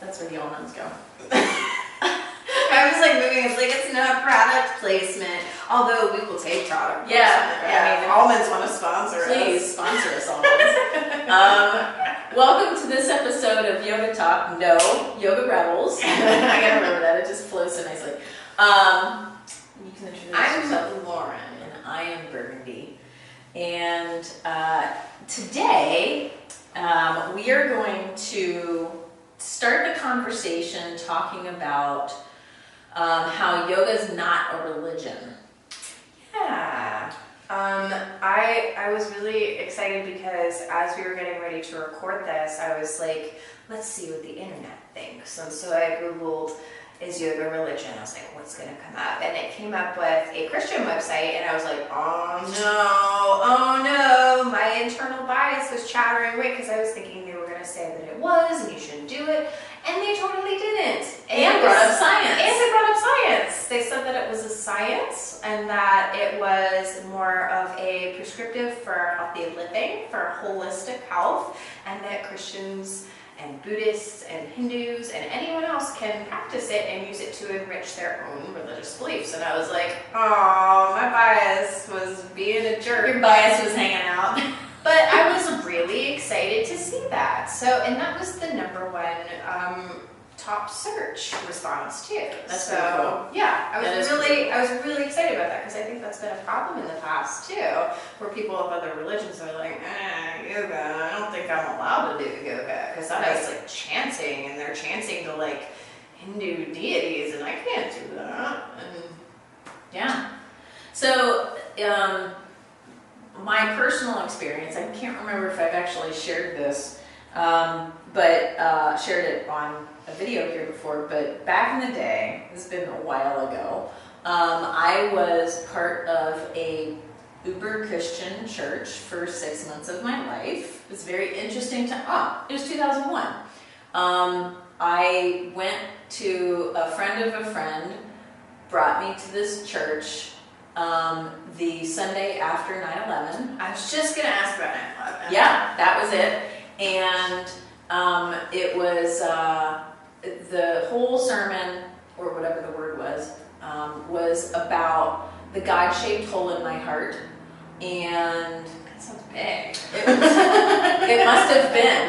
That's where the almonds go. I was like moving. It's like it's not product placement, although we will take product placement. Yeah. I mean, almonds want to sponsor us. Please sponsor us, almonds. Welcome to this episode of Yoga Talk. No, Yoga Rebels. I gotta remember that. It just flows so nicely. You can introduce yourself. I'm Lauren, and I am Burgundy. And today we are going to start the conversation talking about how yoga is not a religion. Yeah. I was really excited because as we were getting ready to record this, I was like, let's see what the internet thinks. And so I Googled, is yoga religion? I was like, what's going to come up? And it came up with a Christian website, and I was like, oh no, my internal bias was chattering away because I was thinking they were going to say that it was and you shouldn't do it. And they totally didn't. And brought up science. And they brought up science. They said that it was a science and that it was more of a prescriptive for healthy living, for holistic health, and that Christians and Buddhists and Hindus and anyone else can practice it and use it to enrich their own religious beliefs. And I was like, oh, my bias was being a jerk. Your bias was hanging out. But I was really excited to see that. So, and that was the #1 top search response too. That's so pretty cool. Yeah, I was really excited about that because I think that's been a problem in the past too, where people of other religions are like, yoga. I don't think I'm allowed to do yoga because that is like chanting, and they're chanting to like Hindu deities, and I can't do that. And yeah. So. My personal experience, I can't remember if I've actually shared this, but shared it on a video here before, but back in the day, this has been a while ago, I was part of a uber Christian church for 6 months of my life. It was very interesting it was 2001. I went to a friend of a friend, brought me to this church the Sunday after 9/11. I was just going to ask about 9/11. Yeah, that was it. And it was the whole sermon, or whatever the word was about the God-shaped hole in my heart. And that sounds big. It must have been,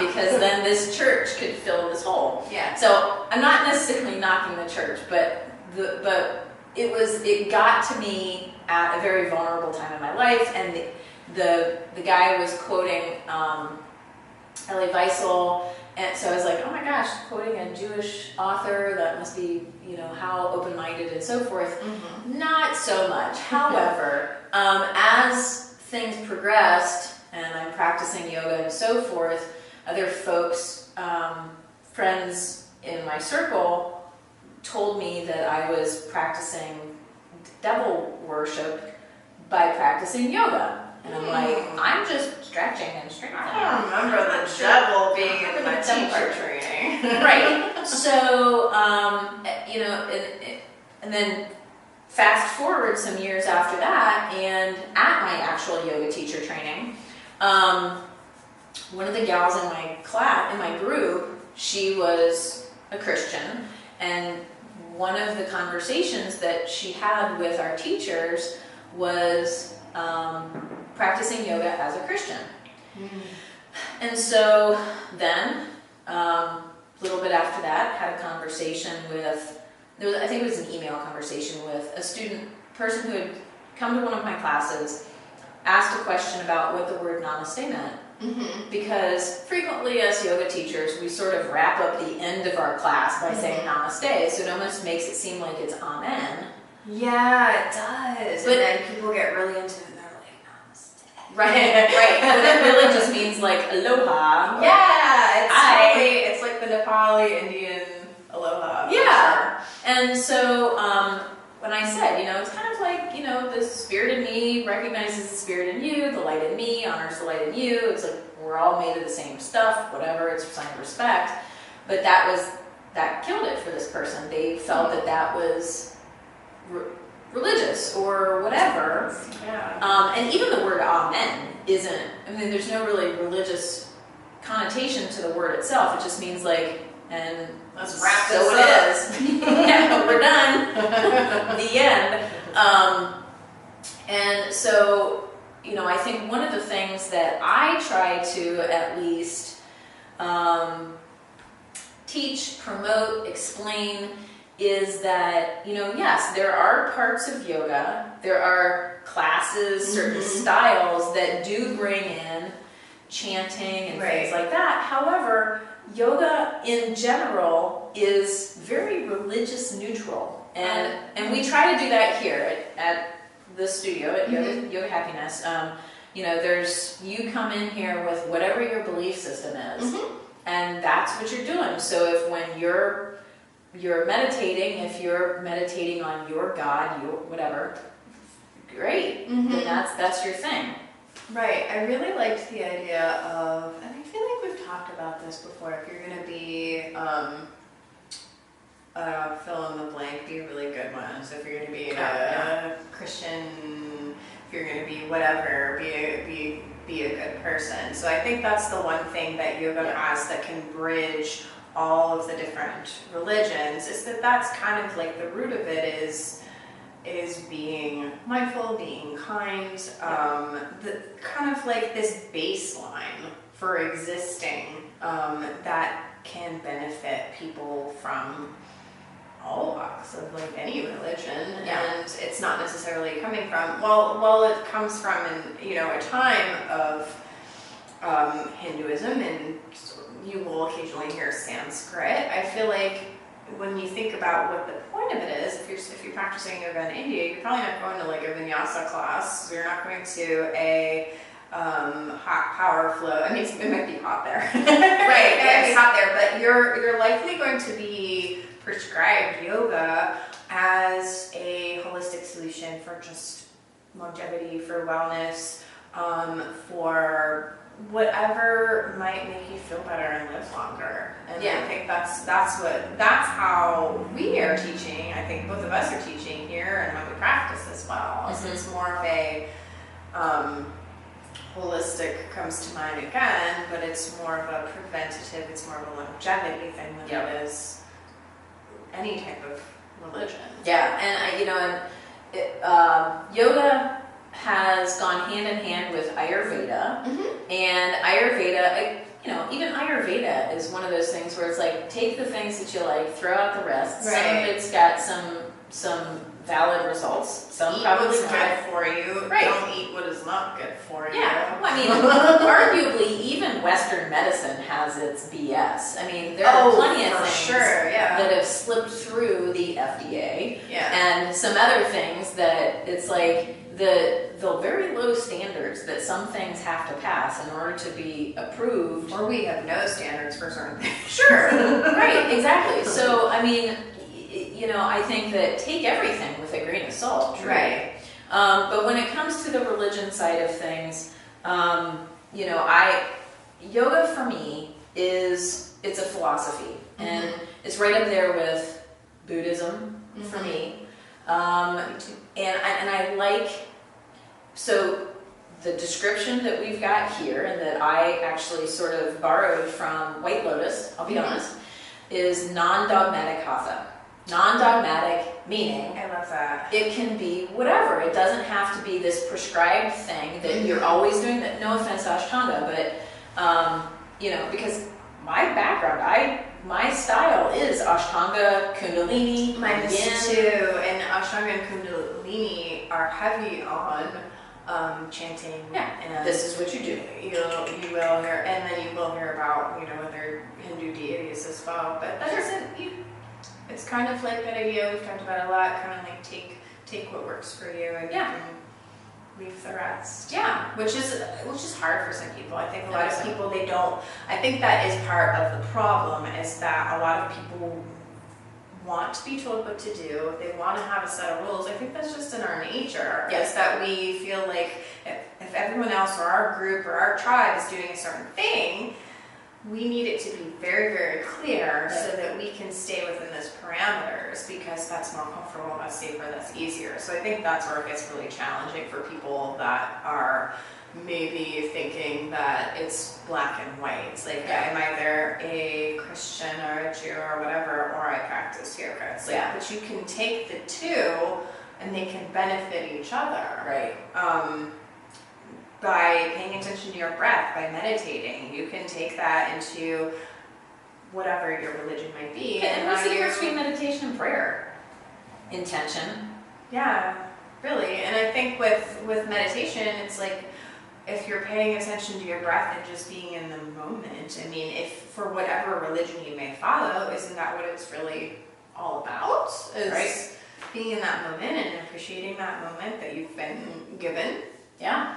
because then this church could fill this hole. Yeah. So I'm not necessarily knocking the church, but it got to me at a very vulnerable time in my life, and the guy was quoting Elie Wiesel, and so I was like, oh my gosh, quoting a Jewish author, that must be, how open-minded and so forth. Mm-hmm. Not so much. However, as things progressed, and I'm practicing yoga and so forth, other folks, friends in my circle, told me that I was practicing devil worship by practicing yoga. And I'm like, I'm just stretching and straightening. I don't remember the devil being in my teacher training. Right. So, and then fast forward some years after that, and at my actual yoga teacher training, one of the gals in my class, in my group, she was a Christian, and one of the conversations that she had with our teachers was practicing yoga as a Christian. Mm. And so then, a little bit after that, had a conversation with, I think it was an email conversation with a person who had come to one of my classes, asked a question about what the word namaste meant. Mm-hmm. Because frequently as yoga teachers, we sort of wrap up the end of our class by saying namaste, so it almost makes it seem like it's amen. Yeah, it does. But then people get really into it and they're like, namaste. Right. But it really just means like aloha. Yeah, it's like the Nepali Indian aloha. Yeah. Sure. And so when I said, it's kind of like, the spirit in me recognizes the spirit in you, the light in me honors the light in you. It's like we're all made of the same stuff, whatever, it's a sign of respect. But that killed it for this person. They felt that was religious or whatever. Yeah. And even the word amen isn't, there's no really religious connotation to the word itself. It just means like And let's wrap so this up. It is. Yeah, we're done. The end. And so, I think one of the things that I try to at least teach, promote, explain is that, yes, there are parts of yoga, there are classes, certain styles that do bring in chanting and things like that. However, yoga in general is very religious neutral. And we try to do that here at the studio at Yoga Happiness. You come in here with whatever your belief system is, and that's what you're doing. So if when you're meditating, if you're meditating on your God, your whatever, great. Then that's your thing. Right. I really liked the idea of, and I feel like we've talked about this before. If you're going to be fill in the blank, be a really good one. So if you're going to be a Christian, if you're going to be whatever, be a good person. So I think that's the one thing that yoga has that can bridge all of the different religions, is that that's kind of like the root of it is being mindful, being kind, the kind of like this baseline for existing that can benefit people from all walks of like any religion, and it's not necessarily coming from it comes from a time of Hinduism, and you will occasionally hear Sanskrit. I feel like when you think about what the point of it is, if you're practicing yoga in India, you're probably not going to like a vinyasa class. You're not going to a hot power flow. I mean, it might be hot there, right? It might be hot there, but you're likely going to be prescribed yoga as a holistic solution for just longevity, for wellness, for whatever might make you feel better and live longer. And I think that's how we are teaching. I think both of us are teaching here, and how we practice as well. So it's more of a holistic comes to mind again, but it's more of a preventative, it's more of a longevity thing than it is any type of religion. Yeah, and yoga has gone hand in hand with Ayurveda, and Ayurveda, even Ayurveda is one of those things where it's like, take the things that you like, throw out the rest. Some of it's got some valid results. Some eat probably what's not. good for you. Right. Don't eat what is not good for you. Yeah, well, I mean, arguably, even Western medicine has its BS. I mean, there are plenty of things that have slipped through the FDA, and some other things that it's like the very low standards that some things have to pass in order to be approved. Or we have no standards for certain things. Sure, right, exactly. So, I mean, I think that take everything with a grain of salt. Truly. Right. But when it comes to the religion side of things, yoga for me it's a philosophy, and it's right up there with Buddhism for me. And I like, so the description that we've got here, and that I actually sort of borrowed from White Lotus, I'll be honest, is non-dogmatic hatha. Non-dogmatic meaning, I love that. It can be whatever. It doesn't have to be this prescribed thing that you're always doing. That, no offense to Ashtanga, but because my background, my style is Ashtanga, Kundalini, mine is too, and Ashtanga and Kundalini are heavy on chanting. Yeah, and this is what you do. You will hear, and then you will hear about other Hindu deities as well. But that doesn't. It's kind of like that idea we've talked about a lot. Kind of like take what works for you, and you can leave the rest. Yeah, which is hard for some people. I think a lot of people, they don't. I think that is part of the problem, is that a lot of people want to be told what to do. They want to have a set of rules. I think that's just in our nature. Is that we feel like if everyone else or our group or our tribe is doing a certain thing, we need it to be very, very clear so that we can stay within those parameters, because that's more comfortable, that's safer, that's easier. So I think that's where it gets really challenging for people that are maybe thinking that it's black and white. It's like, Yeah. I'm either a Christian or a Jew or whatever, or I practice yoga. It's like, but you can take the two and they can benefit each other. Right. By paying attention to your breath, by meditating, you can take that into whatever your religion might be. And what's the difference between meditation and prayer? Intention. Yeah, really. And I think with meditation, it's like, if you're paying attention to your breath and just being in the moment, I mean, if for whatever religion you may follow, isn't that what it's really all about? Is Right. being in that moment and appreciating that moment that you've been given. Yeah.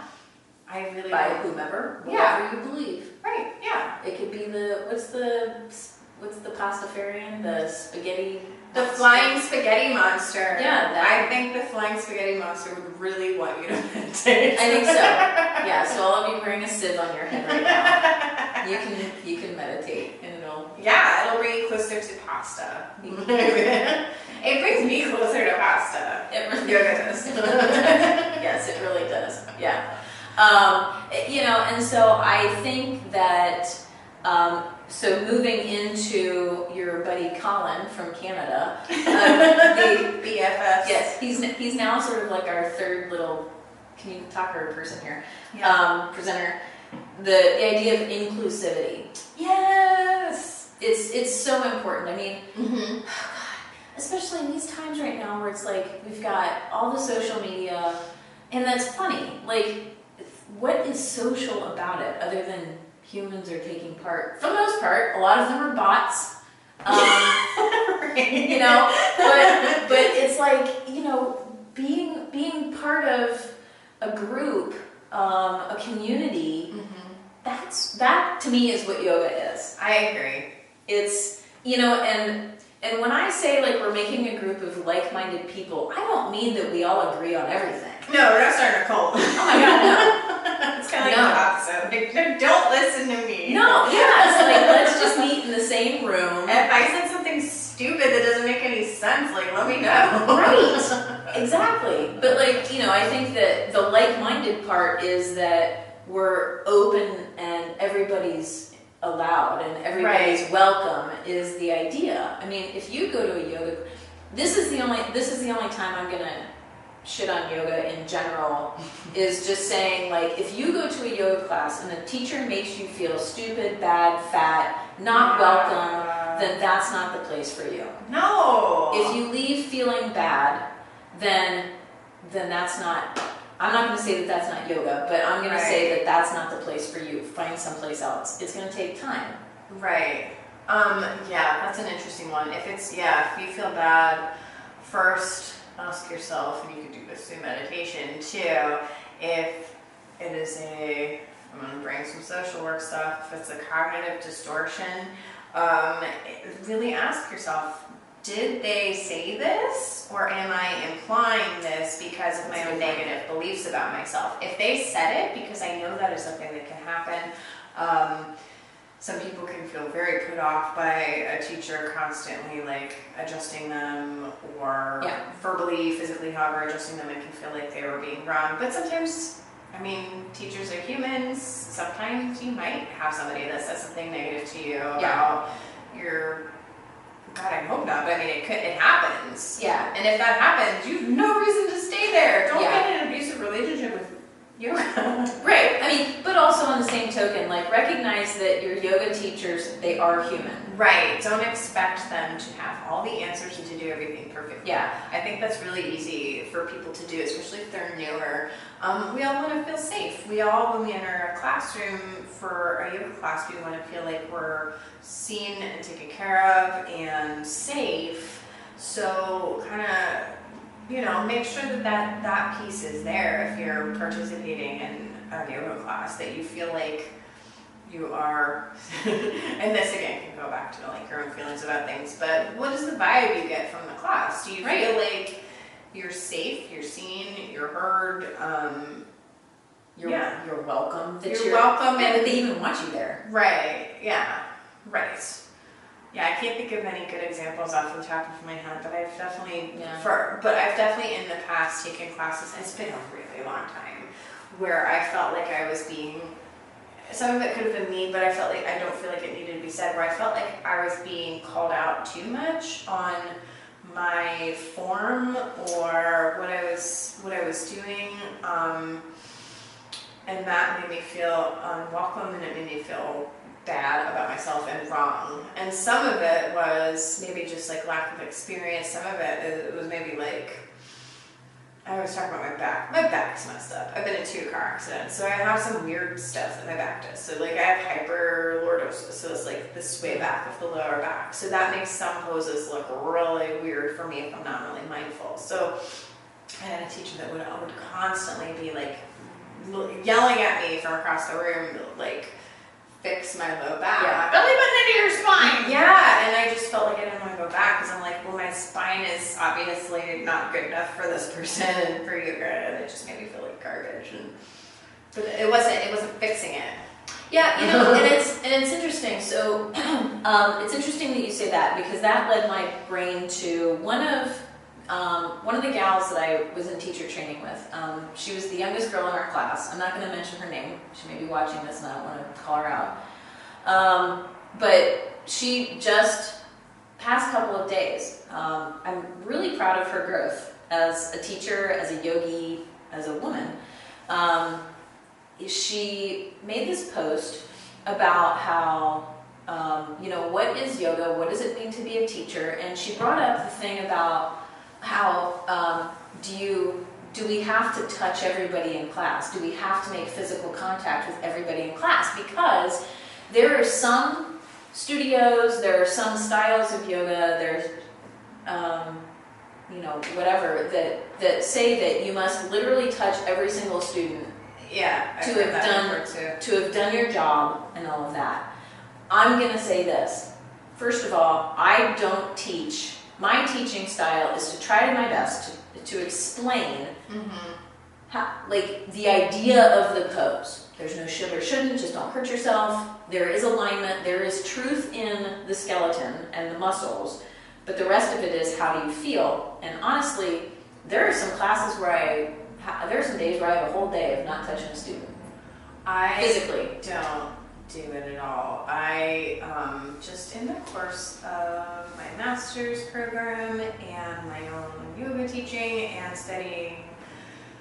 I really By don't- whomever, Yeah. whatever you believe. Right, yeah. It could be what's the pastafarian? The spaghetti. The flying spaghetti monster. Yeah, I think the flying spaghetti monster would really want you to meditate. I think so. Yeah. So all of you wearing a sieve on your head right now, you can meditate and it'll. Yeah, it'll bring you closer to pasta. It brings me closer to pasta. It really Yoga does. Yes, it really does. Yeah. And so I think that, so moving into your buddy Colin from Canada, The BFF. yes, he's now sort of like our third little, can you talker person here, presenter. The idea of inclusivity. Yes. It's so important. I mean, Mm-hmm. especially in these times right now where it's like we've got all the social media, and that's funny. Like, what is social about it other than humans are taking part? For the most part, a lot of them are bots. Right. But it's like, being part of a group, a community. Mm-hmm. That to me is what yoga is. I agree. It's, and when I say like we're making a group of like-minded people, I don't mean that we all agree on everything. No, we're not starting a cult. Oh my God, no. It's kind of like No. the opposite. Like, don't listen to me. No, yeah, it's like let's just meet in the same room. If I said something stupid that doesn't make any sense, like, let me know. Right, exactly. But I think that the like-minded part is that we're open and everybody's allowed and everybody's Right. welcome is the idea. I mean, if you go to a yoga, this is the only time I'm gonna shit on yoga in general, is just saying, like, if you go to a yoga class and the teacher makes you feel stupid, bad, fat, not welcome, then that's not the place for you. No. If you leave feeling bad, then that's not, I'm not going to say that that's not yoga, but I'm going to say that that's not the place for you. Find someplace else. It's going to take time. Right. Yeah, that's an interesting one. If you feel bad, first ask yourself, and you can do this through meditation too, if it is I'm going to bring some social work stuff, if it's a cognitive distortion, really ask yourself, did they say this, or am I implying this because of my own negative beliefs about myself? If they said it, because I know that is something that can happen, some people can feel very put off by a teacher constantly like adjusting them, or verbally, physically, however, adjusting them, and can feel like they were being wrong. But sometimes, I mean, teachers are humans. Sometimes you might have somebody that says something negative to you about your, God, I hope not, but I mean, it happens. Yeah. And if that happens, you have no reason to stay there. Don't get in an abusive relationship with yoga. Right. I mean, but also on the same token, like, recognize that your yoga teachers, they are human. Right. Don't expect them to have all the answers and to do everything perfectly. Yeah. I think that's really easy for people to do, especially if they're newer. We all want to feel safe. We all, when we enter a classroom for a yoga class, we want to feel like we're seen and taken care of and safe. So kind of, make sure that piece is there if you're participating in a yoga class, that you feel like you are, and this again can go back to like your own feelings about things, but what is the vibe you get from the class? Do you feel like you're safe, you're seen, you're heard, You're welcome. You're welcome, and that they even want you there. Right, yeah, right. Yeah, I can't think of any good examples off the top of my head, but I've definitely, in the past taken classes, and it's been a really long time, where I felt like I was being, some of it could have been me, but I don't feel like it needed to be said, where I felt like I was being called out too much on my form or what I was doing, and that made me feel unwelcome, and it made me feel bad about myself and wrong. And some of it was maybe just like lack of experience. Some of it was maybe like, I was talking about my back. My back's messed up. I've been in 2 car accidents, so I have some weird stuff that my back does. So like I have hyperlordosis, so it's like the sway back of the lower back. So that makes some poses look really weird for me if I'm not really mindful. So I had a teacher that would constantly be like yelling at me from across the room, like, fix my low back. Yeah. Belly button into your spine. Yeah, and I just felt like I didn't want to go back because I'm like, well, my spine is obviously not good enough for this person and for yoga, and it just made me feel like garbage. But it wasn't fixing it. Yeah, and it's interesting. So it's interesting that you say that, because that led my brain to one of the gals that I was in teacher training with. She was the youngest girl in our class. I'm not going to mention her name. She may be watching this, and I don't want to call her out. But she just, past couple of days, I'm really proud of her growth as a teacher, as a yogi, as a woman. She made this post about how, what is yoga? What does it mean to be a teacher? And she brought up the thing about how do we have to touch everybody in class? Do we have to make physical contact with everybody in class? Because there are some studios, there are some styles of yoga, there's whatever that say that you must literally touch every single student to have done your job and all of that. I'm going to say this. First of all, I don't teach. My teaching style is to try to my best to explain how, like, the idea of the pose. There's no should or shouldn't, just don't hurt yourself. There is alignment, there is truth in the skeleton and the muscles, but the rest of it is how do you feel? And honestly, there are some classes where there are some days where I have a whole day of not touching a student. Physically. Don't do it at all. I just in the course of my master's program and my own yoga teaching and studying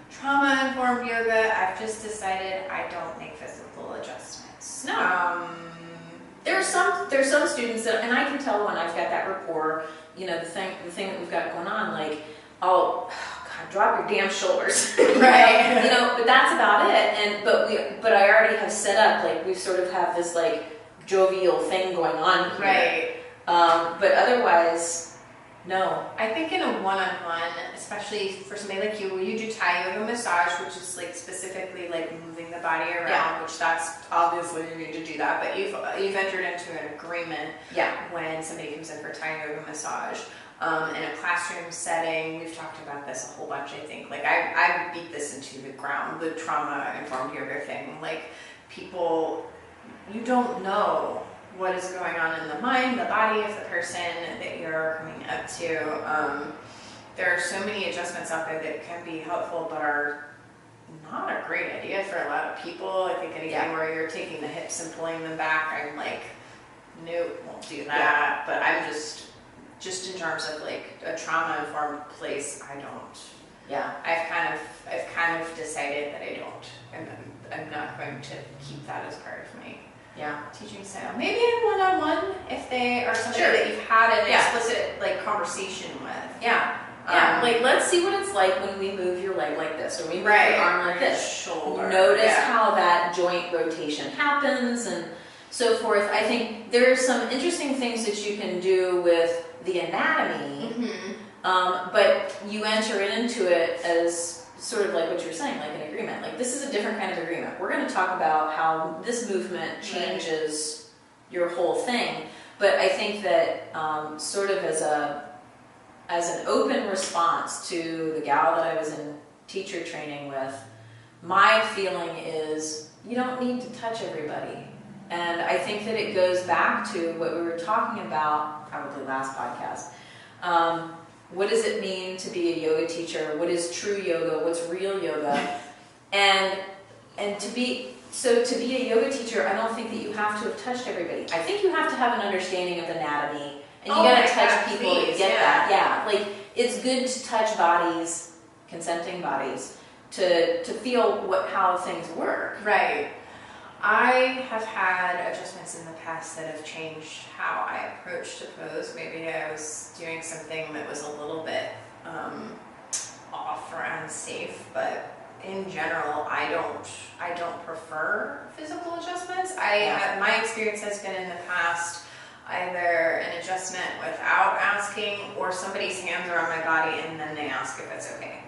trauma-informed yoga, I've just decided I don't make physical adjustments. No. There's some students that, and I can tell when I've got that rapport, the thing that we've got going on, like, drop your damn shoulders, right? But that's about it. But I already have set up, like, we sort of have this like jovial thing going on here. Right. But otherwise, no. I think in a one-on-one, especially for somebody like you do Thai yoga massage, which is like specifically like moving the body around, which that's obviously you need to do that. But you've entered into an agreement when somebody comes in for Thai yoga massage. In a classroom setting, we've talked about this a whole bunch, I think. Like, I beat this into the ground, the trauma-informed yoga thing. Like, people, you don't know what is going on in the mind, the body of the person that you're coming up to. There are so many adjustments out there that can be helpful, but are not a great idea for a lot of people. I think anything where you're taking the hips and pulling them back, I'm like, nope, won't do that. But I'm just in terms of like a trauma-informed place, I don't. Yeah. I've kind of decided that I don't. I'm not going to keep that as part of my teaching style. Maybe in one-on-one if they are somebody that you've had an explicit like conversation with. Yeah. Like, let's see what it's like when we move your leg like this, or we move your arm like this. Shoulder. Notice how that joint rotation happens and so forth. I think there are some interesting things that you can do with the anatomy, but you enter into it as sort of like what you're saying, like an agreement. Like, this is a different kind of agreement. We're going to talk about how this movement changes your whole thing, but I think that sort of as an open response to the gal that I was in teacher training with, my feeling is you don't need to touch everybody. And I think that it goes back to what we were talking about probably last podcast. What does it mean to be a yoga teacher? What is true yoga? What's real yoga? And and to be a yoga teacher, I don't think that you have to have touched everybody. I think you have to have an understanding of anatomy, and you gotta touch people to get that. Yeah, like it's good to touch bodies, consenting bodies, to feel how things work. Right. I have had adjustments in the past that have changed how I approached a pose. Maybe I was doing something that was a little bit off or unsafe, but in general, I don't prefer physical adjustments. My experience has been in the past either an adjustment without asking, or somebody's hands are on my body and then they ask if it's okay.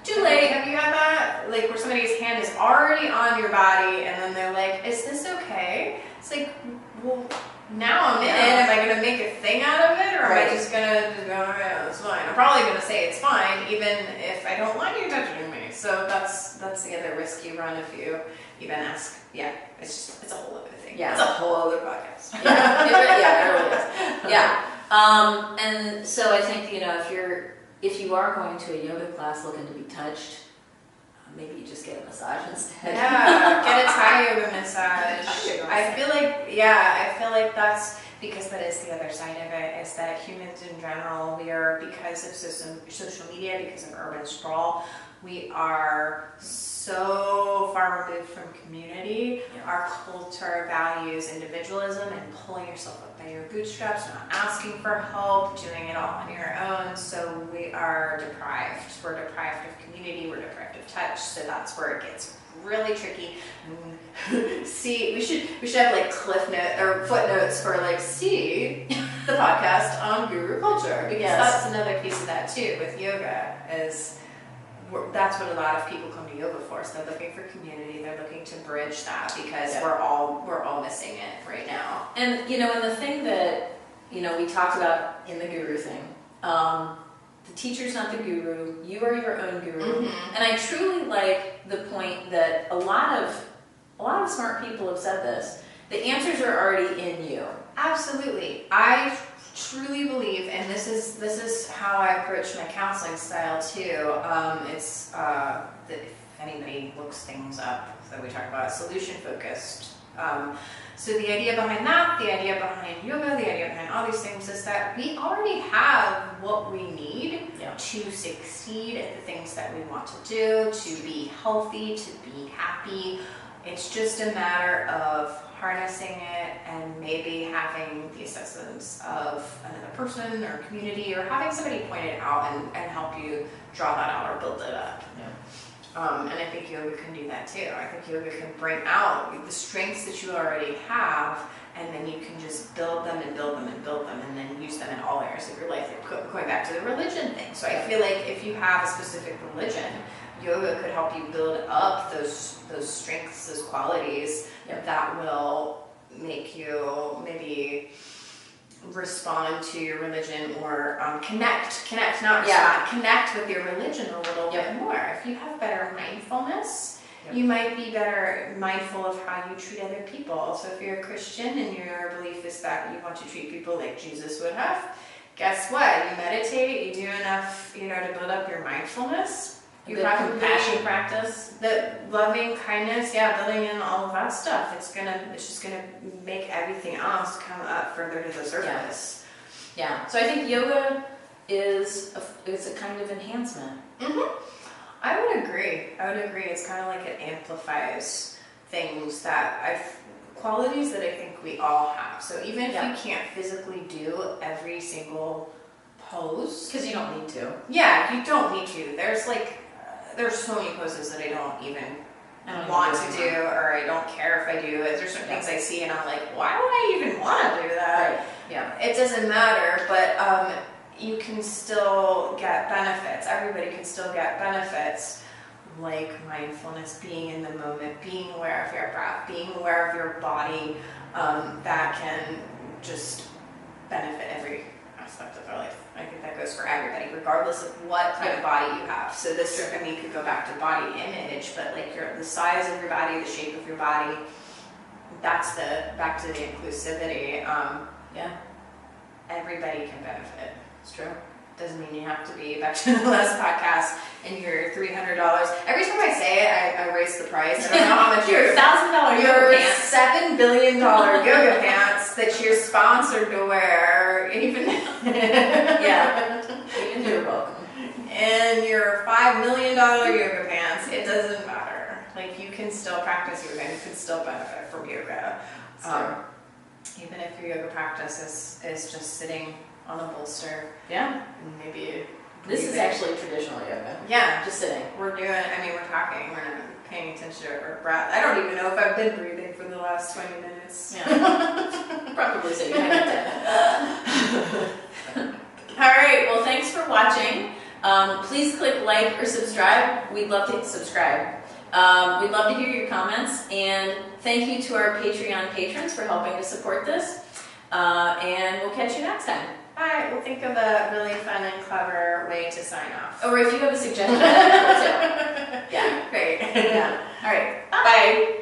Too late. Have you had that? Like where somebody's hand is already on your body and then they're like, is this okay? It's like, well, now I'm in it. Am I going to make a thing out of it? Or am I just going to go, yeah, it's fine? I'm probably going to say it's fine, even if I don't want you touching me. So that's the other risk you run if you even ask. Yeah, it's a whole other thing. Yeah. It's a whole other podcast. Yeah, it really is. Yeah. And so I think, if you are going to a yoga class looking to be touched, maybe you just get a massage instead. Yeah, get a Thai yoga massage. I feel like that's because that is the other side of it, is that humans in general, we are, because of social media, because of urban sprawl, we are so far removed from community. Yeah. Our culture values individualism and pulling yourself up by your bootstraps, not asking for help, doing it all on your own. So we are deprived. We're deprived of community. We're deprived of touch. So that's where it gets really tricky. See, we should have like cliff note or footnotes for like see the podcast on guru culture, because that's another piece of that too with yoga is. That's what a lot of people come to yoga for. So they're looking for community. They're looking to bridge that because we're all missing it right now. And and the thing that we talked about in the guru thing, the teacher's not the guru. You are your own guru. Mm-hmm. And I truly like the point that a lot of smart people have said this. The answers are already in you. Absolutely. I truly believe, and this is how I approach my counseling style too. It's that if anybody looks things up, that we talk about solution focused. So the idea behind that, the idea behind yoga, the idea behind all these things is that we already have what we need to succeed at the things that we want to do, to be healthy, to be happy. It's just a matter of harnessing it and maybe having the assistance of another person or community, or having somebody point it out and help you draw that out or build it up. Yeah. And I think yoga can do that too. I think yoga can bring out the strengths that you already have, and then you can just build them and build them and build them, and then use them in all areas of your life. Going back to the religion thing. So I feel like if you have a specific religion, yoga could help you build up those strengths, those qualities that will make you maybe respond to your religion, or connect with your religion a little bit more. If you have better mindfulness, you might be better mindful of how you treat other people. So if you're a Christian and your belief is that you want to treat people like Jesus would have, guess what? You meditate, you do enough, to build up your mindfulness. You have compassion practice, the loving kindness, building in all of that stuff. It's just gonna make everything else come up further to the surface. Yeah. So I think yoga is a kind of enhancement. Mm-hmm. I would agree. It's kind of like it amplifies things qualities that I think we all have. So even if you can't physically do every single pose, because you don't need to. Yeah, you don't need to. There's so many poses that I don't even want to do, or I don't care if I do. There's certain things I see and I'm like, why would I even want to do that? Right. Yeah. It doesn't matter, but you can still get benefits. Everybody can still get benefits, like mindfulness, being in the moment, being aware of your breath, being aware of your body. That can just benefit every aspect of our life. I think that goes for everybody, regardless of what kind of body you have. So this, could go back to body image, but like the size of your body, the shape of your body, that's back to the inclusivity. Everybody can benefit. It's true. Doesn't mean you have to be back to the last podcast and your $300. Every time I say it, I raise the price. I don't know how much your $1,000 your yoga pants. $7 billion yoga pants that you're sponsored to wear, even Yeah, even you're welcome. and your $5 million yoga pants. It doesn't matter. Like, you can still practice yoga and you can still benefit from yoga. Even if your yoga practice is just sitting on a bolster. Yeah. Maybe This is actually traditional yoga. yeah, Just sitting. we're talking, we're not paying attention to our breath. I don't even know if I've been breathing for the last 20 minutes. Yeah. Probably so. You haven't done. All right. Well, thanks for watching. Please click like or subscribe. We'd love to subscribe. We'd love to hear your comments, and thank you to our Patreon patrons for helping to support this. And we'll catch you next time. Alright, we'll think of a really fun and clever way to sign off. Or if you have a suggestion, that'd be cool too. Yeah. Great. Yeah. All right. Bye.